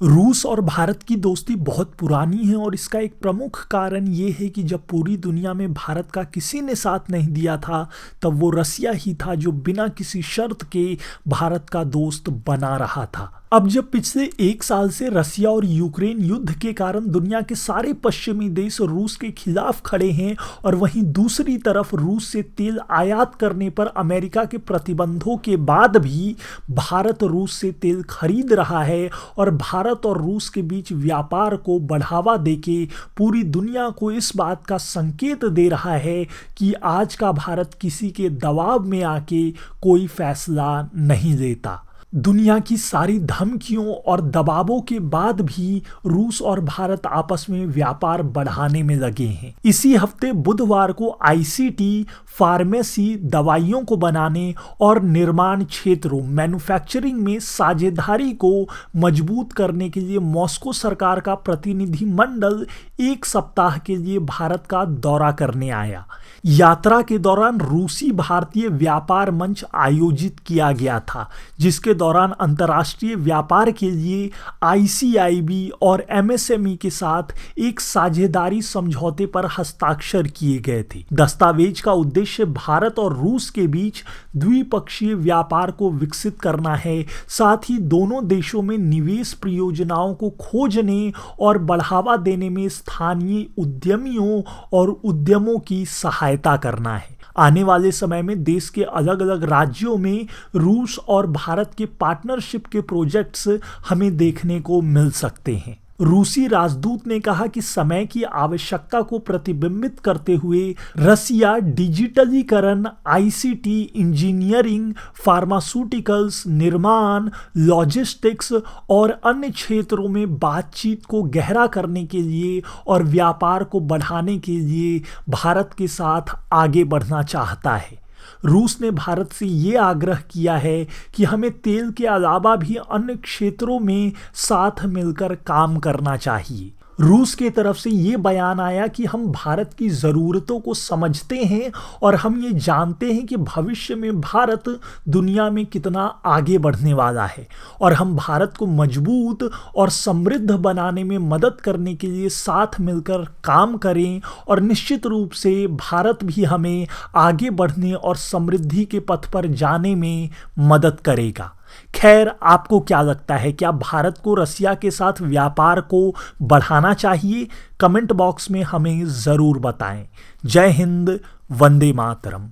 रूस और भारत की दोस्ती बहुत पुरानी है और इसका एक प्रमुख कारण ये है कि जब पूरी दुनिया में भारत का किसी ने साथ नहीं दिया था, तब वो रसिया ही था जो बिना किसी शर्त के भारत का दोस्त बना रहा था। अब जब पिछले एक साल से रसिया और यूक्रेन युद्ध के कारण दुनिया के सारे पश्चिमी देश रूस के खिलाफ खड़े हैं और वहीं दूसरी तरफ रूस से तेल आयात करने पर अमेरिका के प्रतिबंधों के बाद भी भारत रूस से तेल खरीद रहा है और भारत और रूस के बीच व्यापार को बढ़ावा देके पूरी दुनिया को इस बात का संकेत दे रहा है कि आज का भारत किसी के दबाव में आके कोई फैसला नहीं लेता। दुनिया की सारी धमकियों और दबावों के बाद भी रूस और भारत आपस में व्यापार बढ़ाने में लगे हैं। इसी हफ्ते बुधवार को आईसीटी, फार्मेसी, दवाइयों को बनाने और निर्माण क्षेत्रों मैन्युफैक्चरिंग में साझेदारी को मजबूत करने के लिए मॉस्को सरकार का प्रतिनिधि मंडल एक सप्ताह के लिए भारत का दौरा करने आया। यात्रा के दौरान रूसी भारतीय व्यापार मंच आयोजित किया गया था, जिसके दौरान अंतर्राष्ट्रीय व्यापार के लिए आईसीआईबी और एमएसएमई के साथ एक साझेदारी समझौते पर हस्ताक्षर किए गए थे। दस्तावेज का उद्देश्य भारत और रूस के बीच द्विपक्षीय व्यापार को विकसित करना है, साथ ही दोनों देशों में निवेश परियोजनाओं को खोजने और बढ़ावा देने में स्थानीय उद्यमियों और उद्यमों की सहायता करना है। आने वाले समय में देश के अलग अलग राज्यों में रूस और भारत के पार्टनरशिप के प्रोजेक्ट्स हमें देखने को मिल सकते हैं। रूसी राजदूत ने कहा कि समय की आवश्यकता को प्रतिबिंबित करते हुए रसिया डिजिटलीकरण, आईसीटी, इंजीनियरिंग, फार्मास्यूटिकल्स, निर्माण, लॉजिस्टिक्स और अन्य क्षेत्रों में बातचीत को गहरा करने के लिए और व्यापार को बढ़ाने के लिए भारत के साथ आगे बढ़ना चाहता है। रूस ने भारत से ये आग्रह किया है कि हमें तेल के अलावा भी अन्य क्षेत्रों में साथ मिलकर काम करना चाहिए। रूस की तरफ से ये बयान आया कि हम भारत की ज़रूरतों को समझते हैं और हम ये जानते हैं कि भविष्य में भारत दुनिया में कितना आगे बढ़ने वाला है और हम भारत को मजबूत और समृद्ध बनाने में मदद करने के लिए साथ मिलकर काम करें और निश्चित रूप से भारत भी हमें आगे बढ़ने और समृद्धि के पथ पर जाने में मदद करेगा। खैर, आपको क्या लगता है, क्या भारत को रसिया के साथ व्यापार को बढ़ाना चाहिए? कमेंट बॉक्स में हमें ज़रूर बताएं। जय हिंद, वंदे मातरम।